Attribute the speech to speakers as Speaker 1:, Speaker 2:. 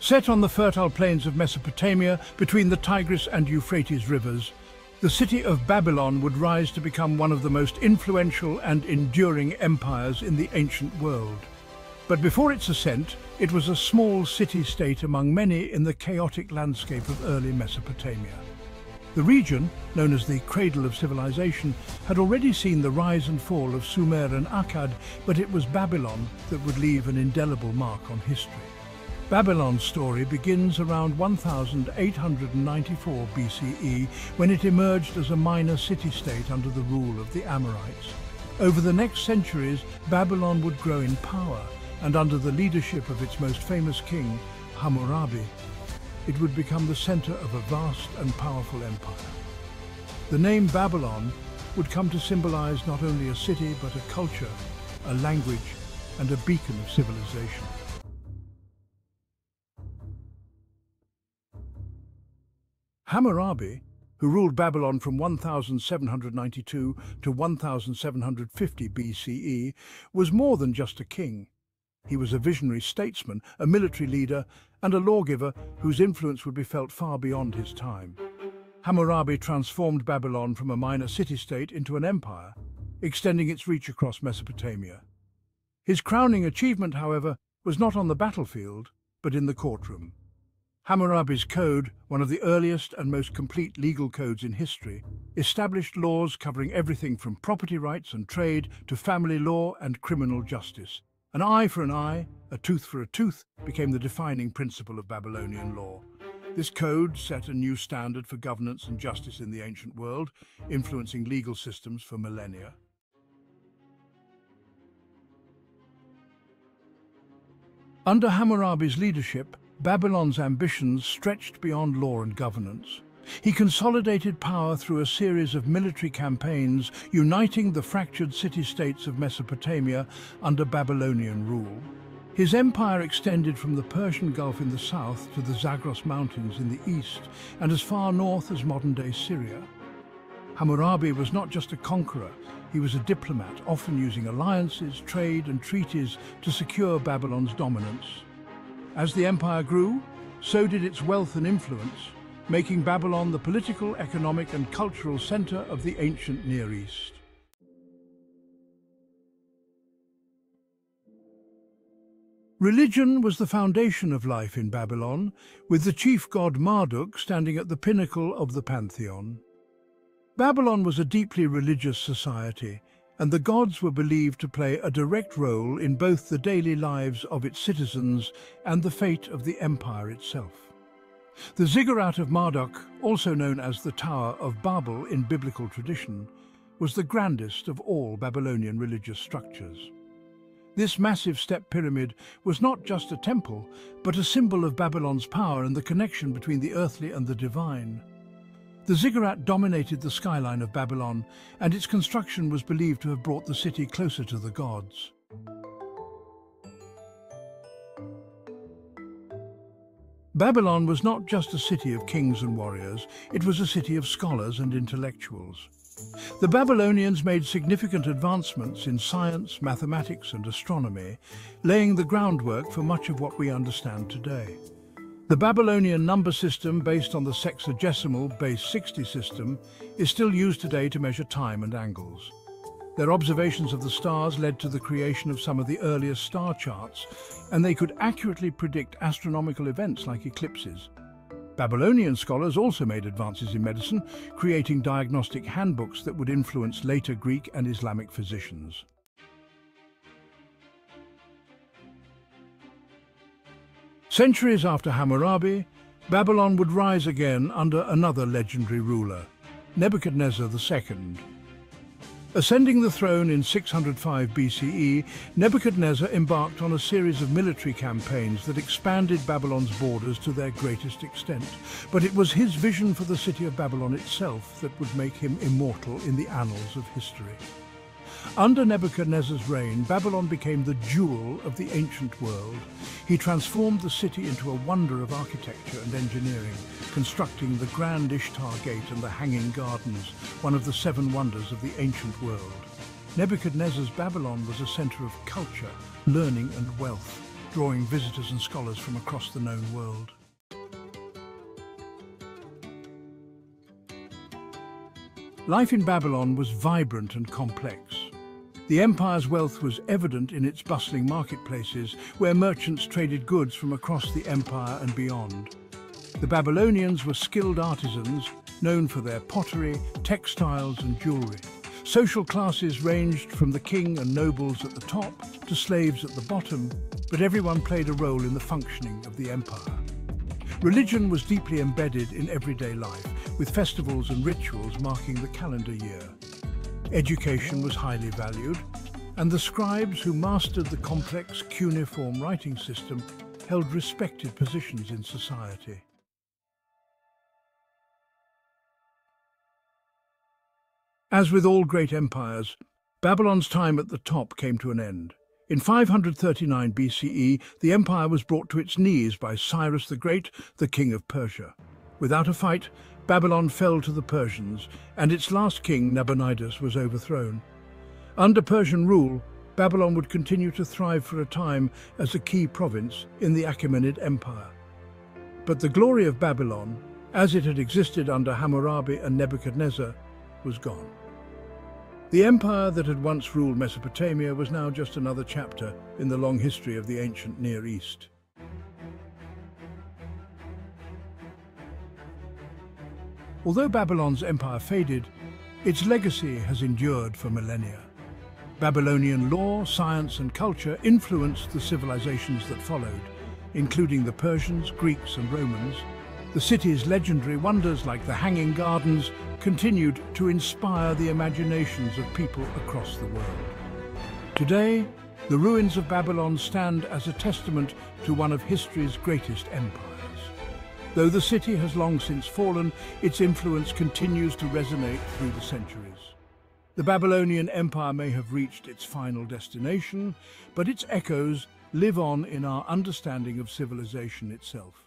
Speaker 1: Set on the fertile plains of Mesopotamia between the Tigris and Euphrates rivers, the city of Babylon would rise to become one of the most influential and enduring empires in the ancient world. But before its ascent, it was a small city-state among many in the chaotic landscape of early Mesopotamia. The region, known as the Cradle of Civilization, had already seen the rise and fall of Sumer and Akkad, but it was Babylon that would leave an indelible mark on history. Babylon's story begins around 1894 BCE, when it emerged as a minor city-state under the rule of the Amorites. Over the next centuries, Babylon would grow in power, and under the leadership of its most famous king, Hammurabi, it would become the center of a vast and powerful empire. The name Babylon would come to symbolize not only a city, but a culture, a language, and a beacon of civilization. Hammurabi, who ruled Babylon from 1792 to 1750 BCE, was more than just a king. He was a visionary statesman, a military leader, and a lawgiver whose influence would be felt far beyond his time. Hammurabi transformed Babylon from a minor city-state into an empire, extending its reach across Mesopotamia. His crowning achievement, however, was not on the battlefield, but in the courtroom. Hammurabi's code, one of the earliest and most complete legal codes in history, established laws covering everything from property rights and trade to family law and criminal justice. An eye for an eye, a tooth for a tooth became the defining principle of Babylonian law. This code set a new standard for governance and justice in the ancient world, influencing legal systems for millennia. Under Hammurabi's leadership, Babylon's ambitions stretched beyond law and governance. He consolidated power through a series of military campaigns, uniting the fractured city-states of Mesopotamia under Babylonian rule. His empire extended from the Persian Gulf in the south to the Zagros Mountains in the east, and as far north as modern-day Syria. Hammurabi was not just a conqueror, he was a diplomat, often using alliances, trade and treaties to secure Babylon's dominance. As the empire grew, so did its wealth and influence, making Babylon the political, economic and cultural center of the ancient Near East. Religion was the foundation of life in Babylon, with the chief god Marduk standing at the pinnacle of the pantheon. Babylon was a deeply religious society, and the gods were believed to play a direct role in both the daily lives of its citizens and the fate of the empire itself. The Ziggurat of Marduk, also known as the Tower of Babel in biblical tradition, was the grandest of all Babylonian religious structures. This massive step pyramid was not just a temple, but a symbol of Babylon's power and the connection between the earthly and the divine. The Ziggurat dominated the skyline of Babylon, and its construction was believed to have brought the city closer to the gods. Babylon was not just a city of kings and warriors, it was a city of scholars and intellectuals. The Babylonians made significant advancements in science, mathematics and astronomy, laying the groundwork for much of what we understand today. The Babylonian number system, based on the sexagesimal base 60 system, is still used today to measure time and angles. Their observations of the stars led to the creation of some of the earliest star charts, and they could accurately predict astronomical events like eclipses. Babylonian scholars also made advances in medicine, creating diagnostic handbooks that would influence later Greek and Islamic physicians. Centuries after Hammurabi, Babylon would rise again under another legendary ruler, Nebuchadnezzar II. Ascending the throne in 605 BCE, Nebuchadnezzar embarked on a series of military campaigns that expanded Babylon's borders to their greatest extent. But it was his vision for the city of Babylon itself that would make him immortal in the annals of history. Under Nebuchadnezzar's reign, Babylon became the jewel of the ancient world. He transformed the city into a wonder of architecture and engineering, constructing the Grand Ishtar Gate and the Hanging Gardens, one of the 7 wonders of the ancient world. Nebuchadnezzar's Babylon was a center of culture, learning and wealth, drawing visitors and scholars from across the known world. Life in Babylon was vibrant and complex. The empire's wealth was evident in its bustling marketplaces, where merchants traded goods from across the empire and beyond. The Babylonians were skilled artisans, known for their pottery, textiles and jewelry. Social classes ranged from the king and nobles at the top to slaves at the bottom, but everyone played a role in the functioning of the empire. Religion was deeply embedded in everyday life, with festivals and rituals marking the calendar year. Education was highly valued, and the scribes who mastered the complex cuneiform writing system held respected positions in society. As with all great empires, Babylon's time at the top came to an end. In 539 BCE, the empire was brought to its knees by Cyrus the Great, the king of Persia. Without a fight, Babylon fell to the Persians, and its last king, Nabonidus, was overthrown. Under Persian rule, Babylon would continue to thrive for a time as a key province in the Achaemenid Empire. But the glory of Babylon, as it had existed under Hammurabi and Nebuchadnezzar, was gone. The empire that had once ruled Mesopotamia was now just another chapter in the long history of the ancient Near East. Although Babylon's empire faded, its legacy has endured for millennia. Babylonian law, science and culture influenced the civilizations that followed, including the Persians, Greeks and Romans. The city's legendary wonders like the Hanging Gardens continued to inspire the imaginations of people across the world. Today, the ruins of Babylon stand as a testament to one of history's greatest empires. Though the city has long since fallen, its influence continues to resonate through the centuries. The Babylonian Empire may have reached its final destination, but its echoes live on in our understanding of civilization itself.